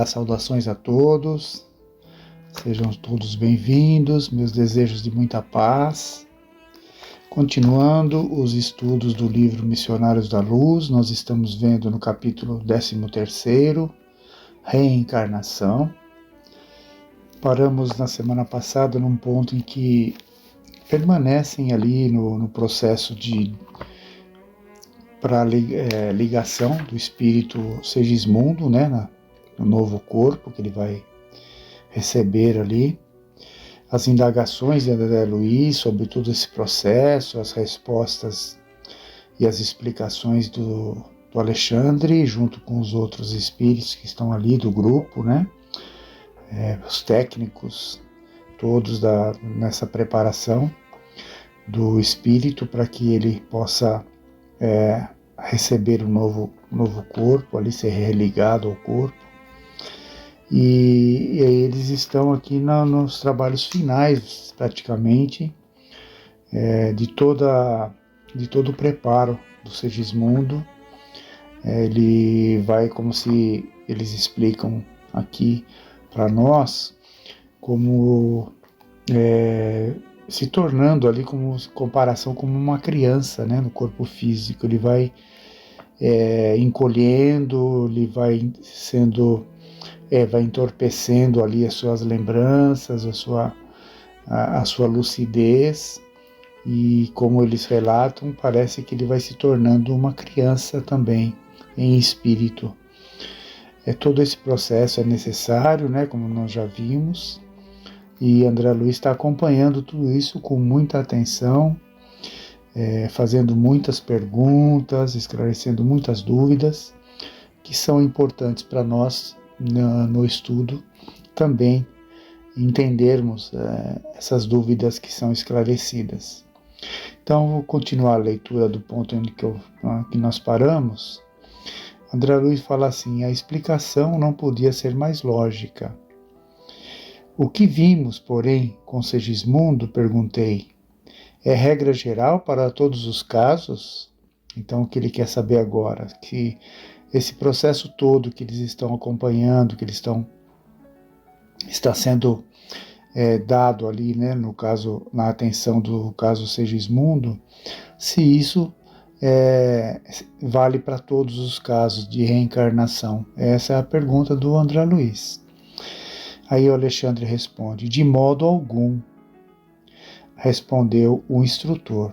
Olá, saudações a todos, sejam todos bem-vindos, meus desejos de muita paz. Continuando os estudos do livro Missionários da Luz, nós estamos vendo no capítulo 13º, Reencarnação. Paramos na semana passada num ponto em que permanecem ali no processo para ligação do espírito Segismundo, né, no novo corpo que ele vai receber ali, as indagações de André Luiz sobre todo esse processo, as respostas e as explicações do Alexandre, junto com os outros espíritos que estão ali do grupo, né, os técnicos, todos nessa preparação do espírito para que ele possa receber um novo corpo, ali ser religado ao corpo. E aí eles estão aqui nos trabalhos finais, praticamente, de todo o preparo do Segismundo. Ele vai, como se eles explicam aqui para nós, como se tornando ali, como comparação, como uma criança, né, no corpo físico. Ele vai encolhendo, ele vai sendo... vai entorpecendo ali as suas lembranças, a sua lucidez, e como eles relatam, parece que ele vai se tornando uma criança também, em espírito. Todo esse processo é necessário, né, como nós já vimos, e André Luiz está acompanhando tudo isso com muita atenção, fazendo muitas perguntas, esclarecendo muitas dúvidas, que são importantes para nós, no estudo, também entendermos essas dúvidas que são esclarecidas. Então, vou continuar a leitura do ponto em que nós paramos. André Luiz fala assim: a explicação não podia ser mais lógica. O que vimos, porém, com Segismundo, perguntei, é regra geral para todos os casos? Então, o que ele quer saber agora? Que esse processo todo que eles estão acompanhando, que está sendo dado ali, né, no caso, na atenção do caso Segismundo, se isso vale para todos os casos de reencarnação. Essa é a pergunta do André Luiz. Aí o Alexandre responde: de modo algum, respondeu o instrutor,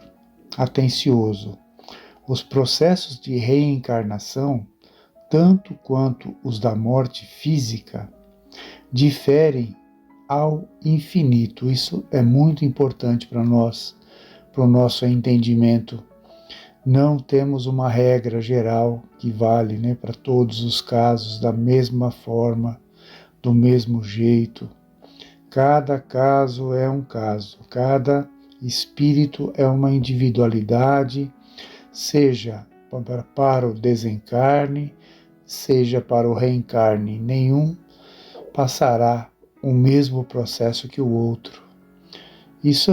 atencioso. Os processos de reencarnação, tanto quanto os da morte física, diferem ao infinito. Isso é muito importante para nós, para o nosso entendimento. Não temos uma regra geral que vale, né, para todos os casos da mesma forma, do mesmo jeito. Cada caso é um caso, cada espírito é uma individualidade, seja para o desencarne, seja para o reencarne. Nenhum passará o mesmo processo que o outro. Isso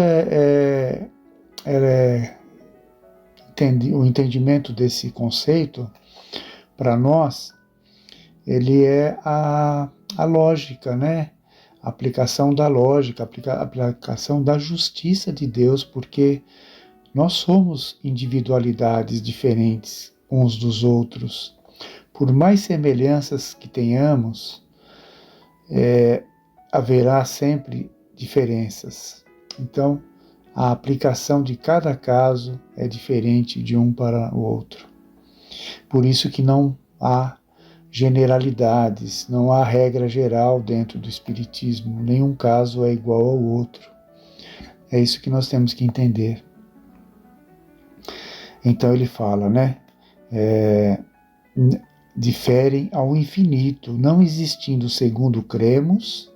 o entendimento desse conceito, para nós, ele é a lógica, né? A aplicação da lógica, a aplicação da justiça de Deus, porque nós somos individualidades diferentes uns dos outros. Por mais semelhanças que tenhamos, haverá sempre diferenças. Então, a aplicação de cada caso é diferente de um para o outro. Por isso que não há generalidades, não há regra geral dentro do Espiritismo. Nenhum caso é igual ao outro. É isso que nós temos que entender. Então ele fala, né? Diferem ao infinito, não existindo, segundo cremos,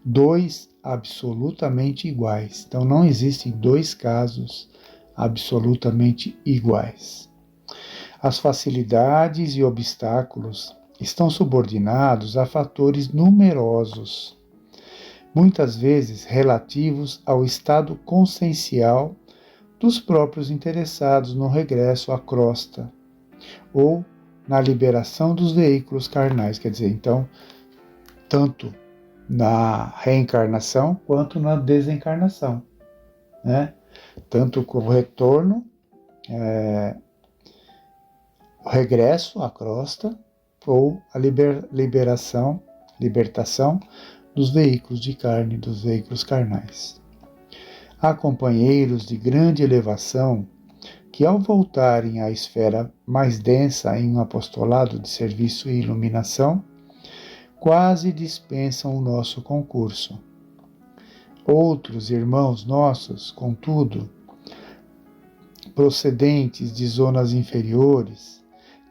dois absolutamente iguais. Então não existem dois casos absolutamente iguais. As facilidades e obstáculos estão subordinados a fatores numerosos, muitas vezes relativos ao estado consciencial dos próprios interessados no regresso à crosta ou na liberação dos veículos carnais. Quer dizer, então, tanto na reencarnação quanto na desencarnação, né? Tanto com o retorno, o regresso à crosta, ou a libertação dos veículos de carne, dos veículos carnais. Há companheiros de grande elevação que, ao voltarem à esfera mais densa em um apostolado de serviço e iluminação, quase dispensam o nosso concurso. Outros irmãos nossos, contudo, procedentes de zonas inferiores,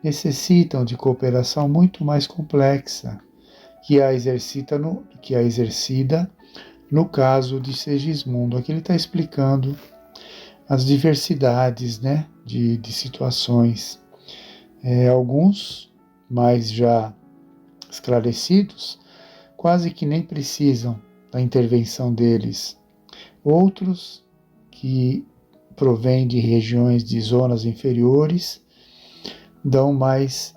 necessitam de cooperação muito mais complexa que a exercida no caso de Segismundo. Aqui ele está explicando as diversidades, né, de situações. Alguns, mais já esclarecidos, quase que nem precisam da intervenção deles. Outros, que provêm de regiões de zonas inferiores, dão mais,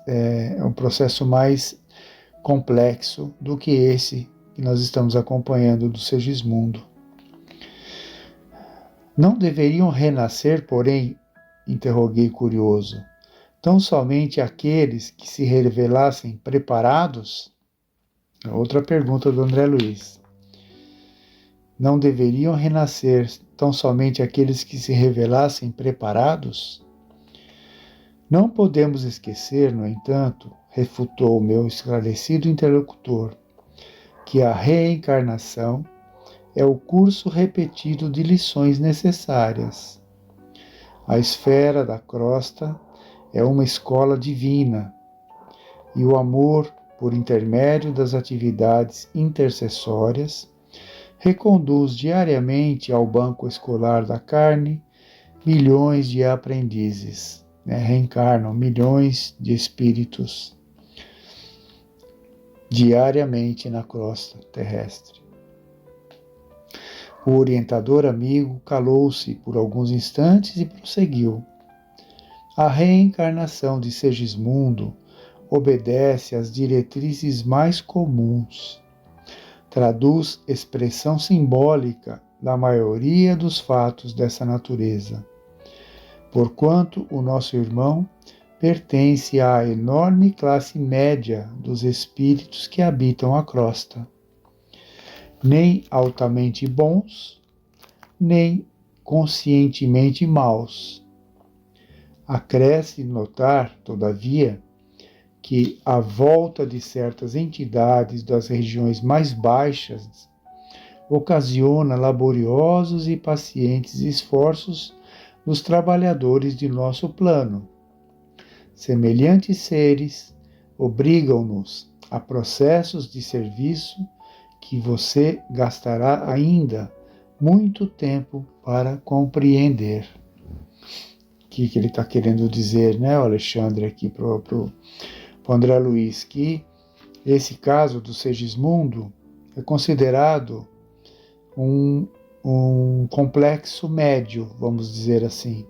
um processo mais complexo do que esse que nós estamos acompanhando do Segismundo. Não deveriam renascer, porém, interroguei curioso, tão somente aqueles que se revelassem preparados? Outra pergunta do André Luiz. Não deveriam renascer tão somente aqueles que se revelassem preparados? Não podemos esquecer, no entanto, refutou o meu esclarecido interlocutor, que a reencarnação é o curso repetido de lições necessárias. A esfera da crosta é uma escola divina, e o amor, por intermédio das atividades intercessórias, reconduz diariamente ao banco escolar da carne milhões de aprendizes, reencarnam milhões de espíritos diariamente na crosta terrestre. O orientador amigo calou-se por alguns instantes e prosseguiu. A reencarnação de Segismundo obedece às diretrizes mais comuns. Traduz expressão simbólica da maioria dos fatos dessa natureza, porquanto o nosso irmão pertence à enorme classe média dos espíritos que habitam a crosta, nem altamente bons, nem conscientemente maus. Acresce notar, todavia, que a volta de certas entidades das regiões mais baixas ocasiona laboriosos e pacientes esforços dos trabalhadores de nosso plano. Semelhantes seres obrigam-nos a processos de serviço que você gastará ainda muito tempo para compreender. O que ele está querendo dizer, né, Alexandre, aqui para o André Luiz, que esse caso do Segismundo é considerado um complexo médio, vamos dizer assim,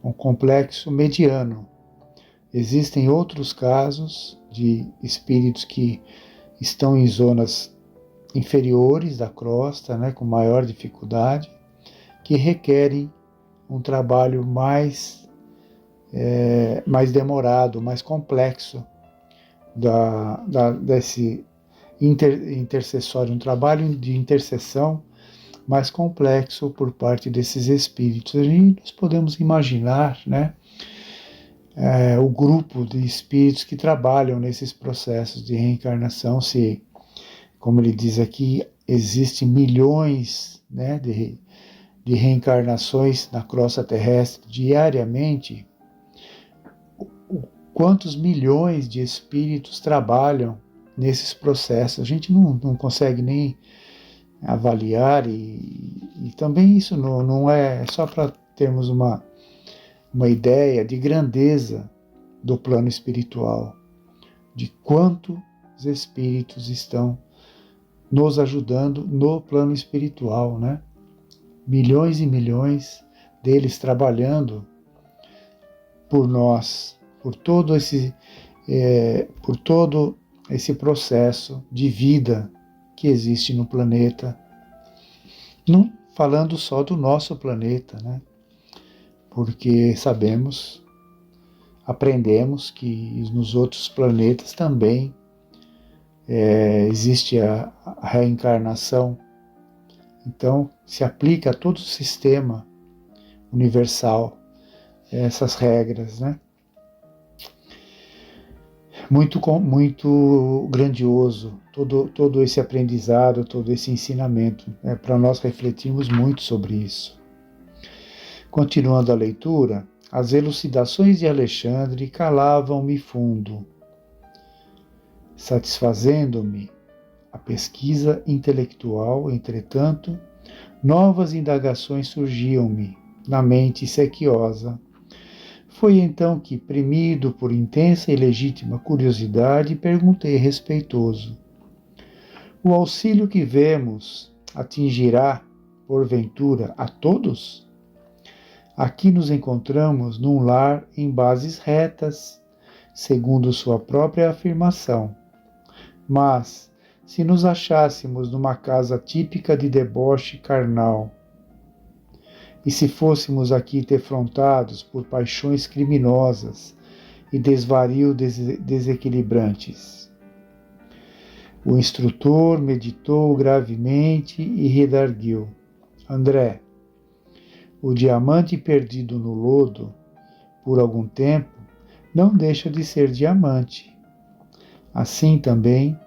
um complexo mediano. Existem outros casos de espíritos que estão em zonas inferiores da crosta, com maior dificuldade, que requerem um trabalho mais demorado, mais complexo desse intercessório, um trabalho de intercessão mais complexo por parte desses espíritos. E nós podemos imaginar, o grupo de espíritos que trabalham nesses processos de reencarnação, se, como ele diz aqui, existem milhões, de reencarnações na crosta terrestre diariamente. Quantos milhões de espíritos trabalham nesses processos? A gente não consegue nem avaliar, e também isso não é só para termos uma ideia de grandeza do plano espiritual, de quantos espíritos estão nos ajudando no plano espiritual, Milhões e milhões deles trabalhando por nós, por todo esse processo de vida que existe no planeta, não falando só do nosso planeta, né? Porque sabemos, aprendemos que nos outros planetas também existe a reencarnação. Então, se aplica a todo o sistema universal essas regras, né? Muito grandioso todo esse aprendizado, todo esse ensinamento. Para nós refletirmos muito sobre isso. Continuando a leitura, as elucidações de Alexandre calavam-me fundo, satisfazendo-me a pesquisa intelectual. Entretanto, novas indagações surgiam-me na mente sequiosa. Foi então que, premido por intensa e legítima curiosidade, perguntei respeitoso: o auxílio que vemos atingirá, porventura, a todos? Aqui nos encontramos num lar em bases retas, segundo sua própria afirmação. Mas, se nos achássemos numa casa típica de deboche carnal, e se fôssemos aqui defrontados por paixões criminosas e desvarios desequilibrantes? O instrutor meditou gravemente e redarguiu: André, o diamante perdido no lodo, por algum tempo, não deixa de ser diamante. Assim também,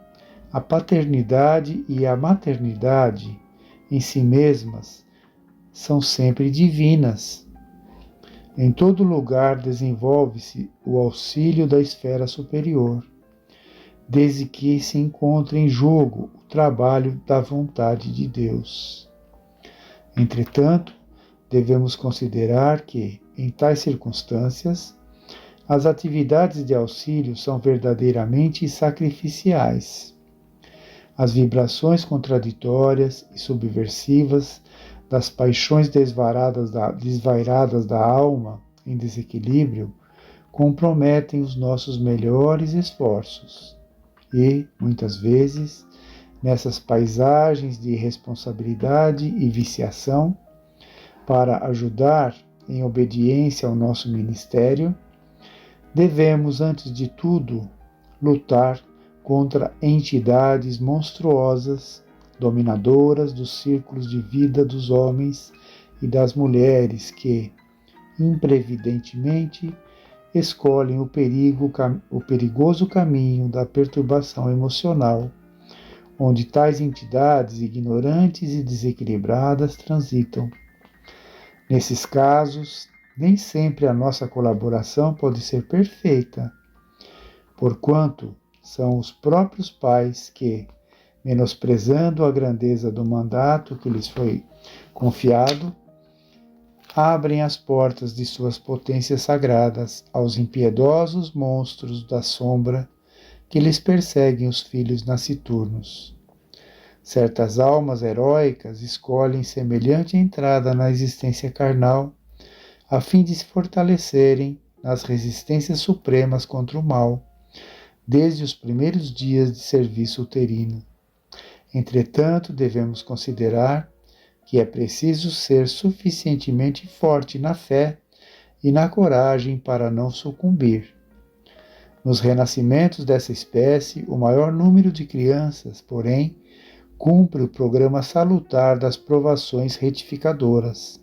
a paternidade e a maternidade, em si mesmas, são sempre divinas. Em todo lugar desenvolve-se o auxílio da esfera superior, desde que se encontre em jogo o trabalho da vontade de Deus. Entretanto, devemos considerar que, em tais circunstâncias, as atividades de auxílio são verdadeiramente sacrificiais. As vibrações contraditórias e subversivas das paixões desvairadas da alma em desequilíbrio comprometem os nossos melhores esforços. E, muitas vezes, nessas paisagens de irresponsabilidade e viciação, para ajudar em obediência ao nosso ministério, devemos, antes de tudo, lutar contra entidades monstruosas, dominadoras dos círculos de vida dos homens e das mulheres que, imprevidentemente, escolhem o perigoso caminho da perturbação emocional, onde tais entidades ignorantes e desequilibradas transitam. Nesses casos, nem sempre a nossa colaboração pode ser perfeita, porquanto são os próprios pais que, menosprezando a grandeza do mandato que lhes foi confiado, abrem as portas de suas potências sagradas aos impiedosos monstros da sombra que lhes perseguem os filhos nasciturnos. Certas almas heróicas escolhem semelhante entrada na existência carnal, a fim de se fortalecerem nas resistências supremas contra o mal, desde os primeiros dias de serviço uterino. Entretanto, devemos considerar que é preciso ser suficientemente forte na fé e na coragem para não sucumbir. Nos renascimentos dessa espécie, o maior número de crianças, porém, cumpre o programa salutar das provações retificadoras.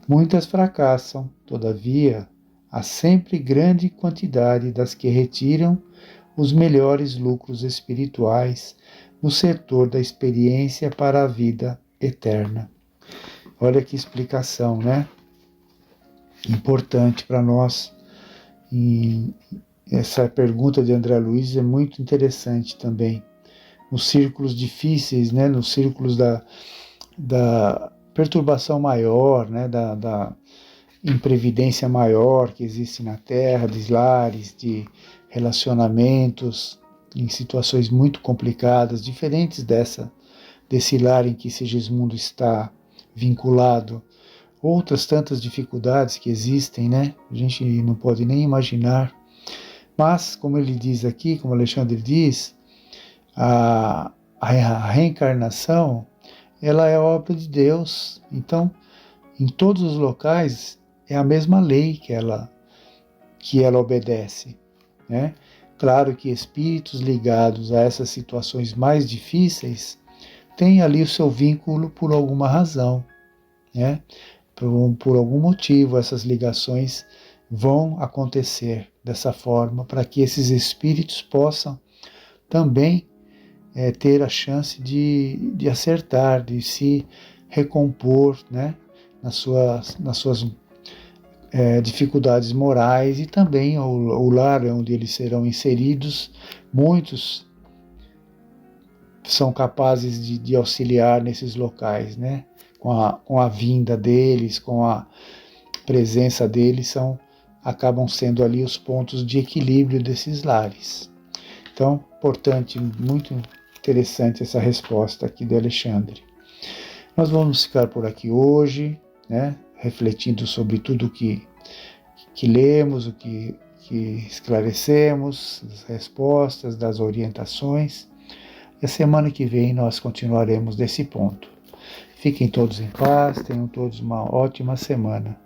Muitas fracassam, todavia, há sempre grande quantidade das que retiram os melhores lucros espirituais no setor da experiência para a vida eterna. Olha que explicação, né? Importante para nós. E essa pergunta de André Luiz é muito interessante também. Nos círculos difíceis, né? Nos círculos da perturbação maior, né? Da imprevidência maior que existe na Terra, de lares, de relacionamentos em situações muito complicadas, diferentes desse lar em que Sigismundo está vinculado. Outras tantas dificuldades que existem, né? A gente não pode nem imaginar. Mas, como ele diz aqui, como Alexandre diz, A reencarnação, ela é obra de Deus. Então, em todos os locais, é a mesma lei que ela obedece, né? Claro que espíritos ligados a essas situações mais difíceis têm ali o seu vínculo por alguma razão, né? Por algum motivo, essas ligações vão acontecer dessa forma, para que esses espíritos possam também ter a chance de acertar, de se recompor, né? nas suas dificuldades morais, e também o lar onde eles serão inseridos. Muitos são capazes de auxiliar nesses locais, né? Com a vinda deles, com a presença deles, acabam sendo ali os pontos de equilíbrio desses lares. Então, importante, muito interessante essa resposta aqui do Alexandre. Nós vamos ficar por aqui hoje, né? Refletindo sobre tudo que lemos, o que esclarecemos, as respostas, das orientações. E a semana que vem nós continuaremos desse ponto. Fiquem todos em paz, tenham todos uma ótima semana.